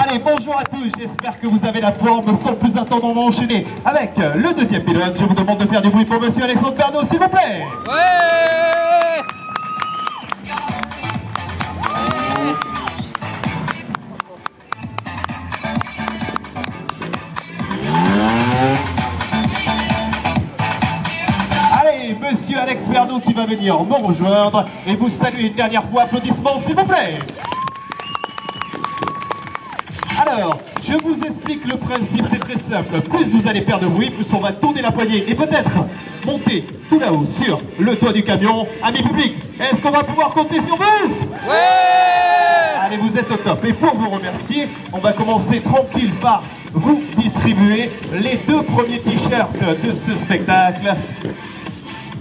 Allez, bonjour à tous, j'espère que vous avez la forme. Sans plus attendre, on va enchaîner avec le deuxième pilote. Je vous demande de faire du bruit pour monsieur Alexandre Bernot, s'il vous plaît. Ouais. Allez, monsieur Alex Bernot qui va venir me rejoindre et vous saluer une dernière fois. Applaudissements, s'il vous plaît. Alors, je vous explique le principe, c'est très simple. Plus vous allez faire de bruit, plus on va tourner la poignée et peut-être monter tout là-haut sur le toit du camion. Amis public, est-ce qu'on va pouvoir compter sur vous? Ouais. Allez, vous êtes au top. Et pour vous remercier, on va commencer tranquille par vous distribuer les deux premiers t-shirts de ce spectacle.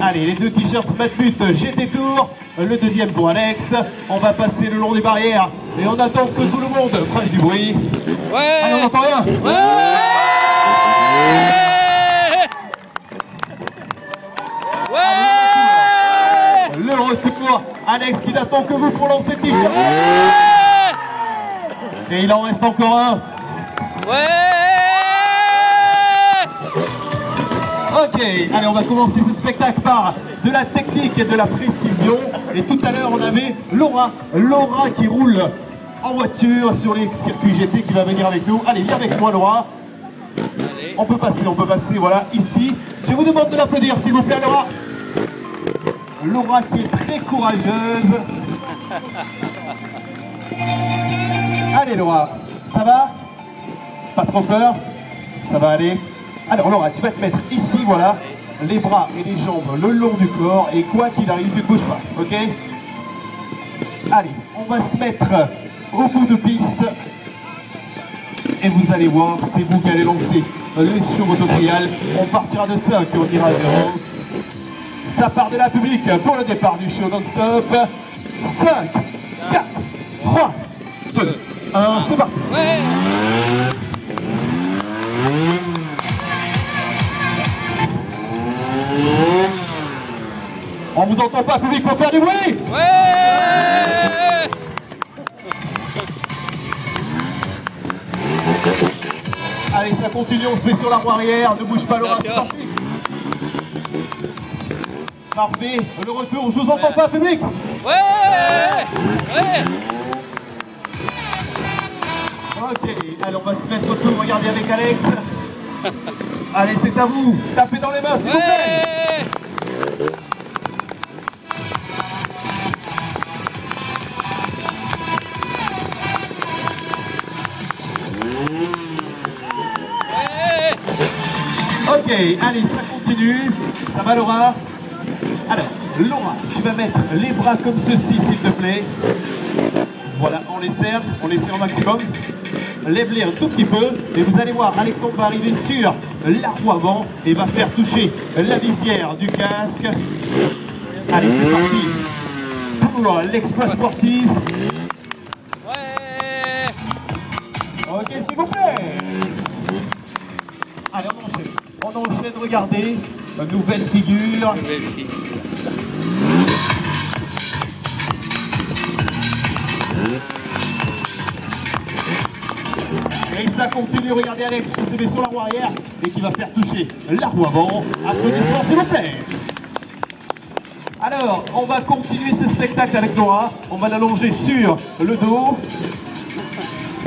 Allez, les deux t-shirts Matmut GT Tour, le deuxième pour Alex. On va passer le long des barrières et on attend que tout le monde fasse du bruit. Ouais. Allez, on n'entend rien. Ouais. Ouais. Le retour, Alex qui n'attend que vous pour lancer le t-shirt. Et il en reste encore un. Ouais. Ok, allez, on va commencer ce spectacle par de la technique et de la précision. Et tout à l'heure, on avait Laura qui roule en voiture sur les circuits GT qui va venir avec nous. Allez, viens avec moi, Laura. Allez. On peut passer, voilà, ici. Je vous demande de l'applaudir, s'il vous plaît, Laura. Laura qui est très courageuse. Allez, Laura, ça va? Pas trop peur? Ça va aller? Alors Laura, tu vas te mettre ici, voilà, les bras et les jambes le long du corps, et quoi qu'il arrive, tu ne bouges pas, ok? Allez, on va se mettre au bout de piste, et vous allez voir, c'est vous qui allez lancer le show mototrial. On partira de 5, on ira à 0. Ça part de la public pour le départ du show non-stop. 5, 4, 3, 2, 1, c'est parti. Ouais. On vous entend pas, public, pour faire du bruit. Ouais. Allez, ça continue, on se met sur la roue arrière, ne bouge pas, Laura, c'est parti. Parfait, le retour, je vous entends pas, public. Ouais. Ouais. Ok, allez, on va se mettre autour, regardez avec Alex. Allez, c'est à vous, tapez dans les mains, s'il vous plaît. Ok, allez, ça continue. Ça va, Laura? Alors, Laura, tu vas mettre les bras comme ceci, s'il te plaît. Voilà, on les serre au maximum. Lève-les un tout petit peu. Et vous allez voir, Alexandre va arriver sur la roue avant et va faire toucher la visière du casque. Allez, c'est parti pour l'exploit sportif. Ouais. Ok, s'il vous plaît. Allez, on enchaîne. On enchaîne, regardez. Nouvelle figure. Et ça continue, regardez Alex qui se met sur la roue arrière et qui va faire toucher la roue avant. Applaudissements, s'il vous plaît. Alors, on va continuer ce spectacle avec Laura. On va l'allonger sur le dos.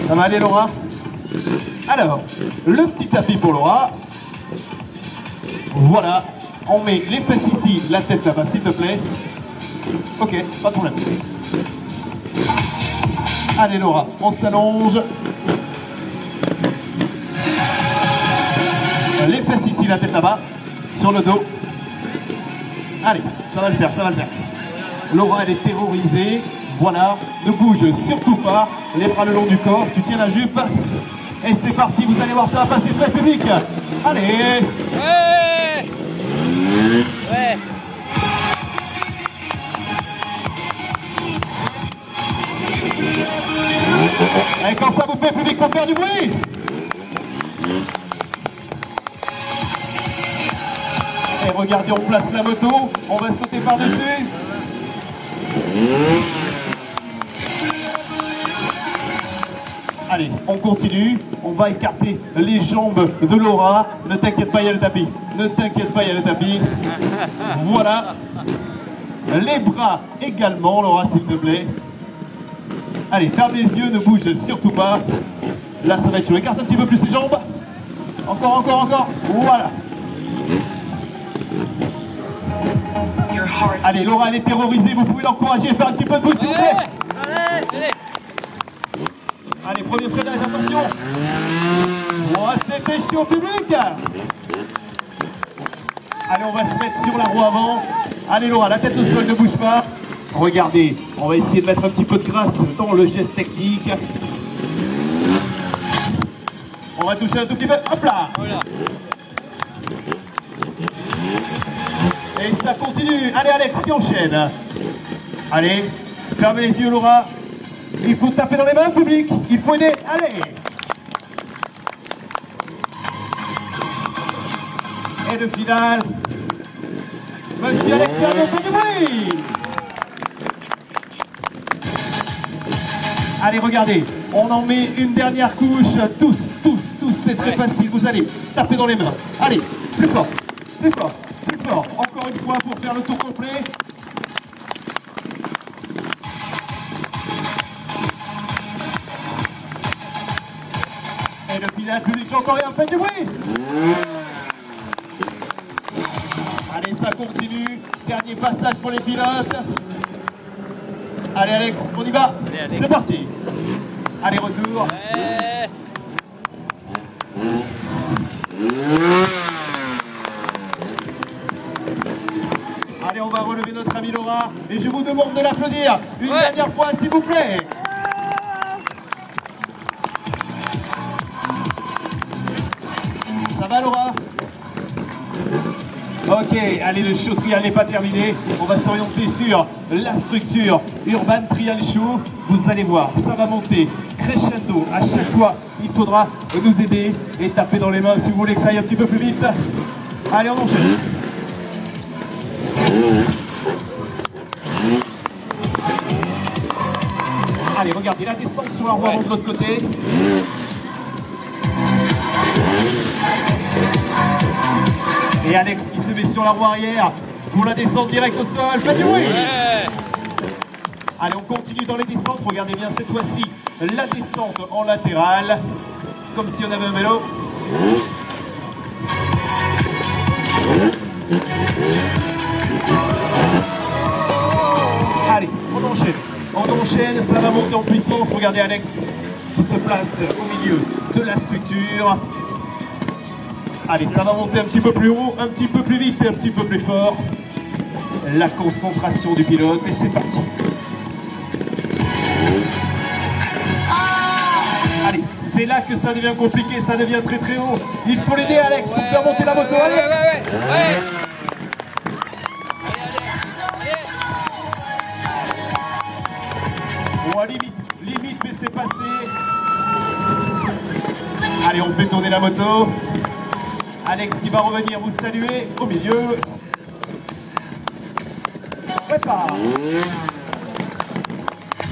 Ça va aller, Laura? Alors, le petit tapis pour Laura. Voilà, on met les fesses ici, la tête là-bas, s'il te plaît. Ok, pas de problème. Allez Laura, on s'allonge. Les fesses ici, la tête là-bas, sur le dos. Allez, ça va le faire, ça va le faire. Laura, elle est terrorisée. Voilà, ne bouge surtout pas. Les bras le long du corps, tu tiens la jupe. Et c'est parti, vous allez voir, ça va passer très public. Allez. Ouais. Ouais. Et quand ça vous fait, public, faut faire du bruit. Et regardez, on place la moto, on va sauter par-dessus. Allez, Allez, on continue. On va écarter les jambes de Laura. Ne t'inquiète pas, il y a le tapis. Ne t'inquiète pas, il y a le tapis. Voilà. Les bras également, Laura, s'il te plaît. Allez, ferme les yeux, ne bouge surtout pas. Là, ça va être chaud. Écarte un petit peu plus les jambes. Encore, encore, encore. Voilà. Allez, Laura, elle est terrorisée. Vous pouvez l'encourager et faire un petit peu de bruit, s'il vous plaît. Allez. Allez, premier freinage, attention. Oh, c'était chaud, public. Allez, on va se mettre sur la roue avant. Allez, Laura, la tête au sol, ne bouge pas. Regardez, on va essayer de mettre un petit peu de grâce dans le geste technique. On va toucher un tout petit peu. Hop là. Voilà. Et ça continue. Allez, Alex, qui enchaîne. Allez, fermez les yeux, Laura. Il faut taper dans les mains, public. Il faut aider. Allez. Et le final. Monsieur Alex, faites du bruit. Allez, regardez. On en met une dernière couche. Tous. C'est très facile. Vous allez taper dans les mains. Allez, plus fort. Plus fort. Plus fort. Encore une fois pour faire le tour complet. Et le final, public, j'ai encore rien fait du bruit. Allez, ça continue. Dernier passage pour les pilotes. Allez, Alex, on y va. C'est parti. Allez, retour. Ouais. Allez, on va relever notre ami Laura. Et je vous demande de l'applaudir une dernière fois, s'il vous plaît. Ça va, Laura? Ok, allez, le show trial n'est pas terminé. On va s'orienter sur la structure Urban Trial Show. Vous allez voir, ça va monter crescendo. À chaque fois, il faudra nous aider et taper dans les mains si vous voulez que ça aille un petit peu plus vite. Allez, on enchaîne. Allez, regardez la descente sur la roue avant de l'autre côté. Et Alex qui se met sur la roue arrière pour la descente directe au sol. Faites du bruit. Allez, on continue dans les descentes. Regardez bien cette fois-ci la descente en latérale, comme si on avait un vélo. Allez, on enchaîne. On enchaîne, ça va monter en puissance. Regardez Alex qui se place au milieu de la structure. Allez, ça va monter un petit peu plus haut, un petit peu plus vite et un petit peu plus fort. La concentration du pilote et c'est parti. Allez, c'est là que ça devient compliqué, ça devient très très haut. Il faut l'aider Alex pour faire monter la moto. Allez. Oh, limite, mais c'est passé. Allez, on fait tourner la moto. Alex qui va revenir vous saluer au milieu. Prépare.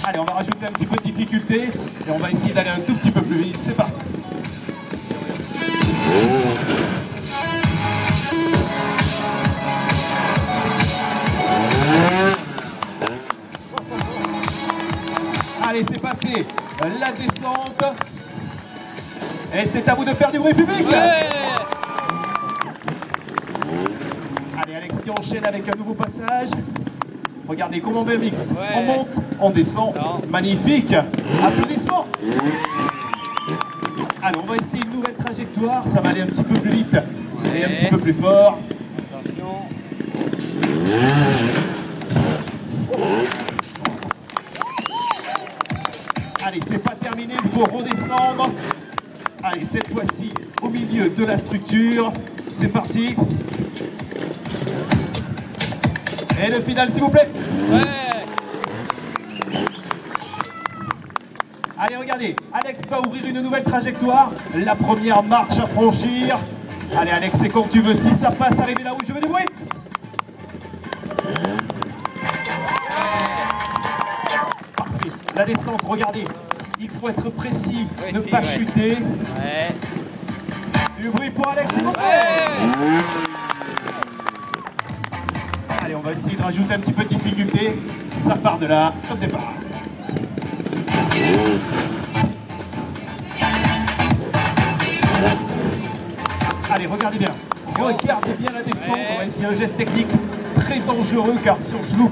Allez, on va rajouter un petit peu de difficulté et on va essayer d'aller un tout petit peu plus vite. C'est parti. Allez, c'est passé. La descente. Et c'est à vous de faire du bruit public. Allez, Alex qui enchaîne avec un nouveau passage. Regardez comment on BMX. On monte, on descend. Magnifique. Applaudissements. Allez, on va essayer une nouvelle trajectoire. Ça va aller un petit peu plus vite et un petit peu plus fort. Attention. Allez, c'est pas terminé, il faut redescendre. Allez, cette fois-ci, au milieu de la structure. C'est parti. Et le final, s'il vous plaît. Allez, regardez, Alex va ouvrir une nouvelle trajectoire. La première marche à franchir. Allez, Alex, c'est quand tu veux. Si ça passe, arrivez là où je veux du bruit. Parfait. La descente, regardez. Il faut être précis, Oui, ne si, pas ouais. chuter. Ouais. Du bruit pour Alex, s'il vous plaît. Ouais. Allez, on va essayer de rajouter un petit peu de difficulté. Ça part de là, top départ. Allez, regardez bien. Regardez bien la descente. On va essayer un geste technique très dangereux car si on se loupe,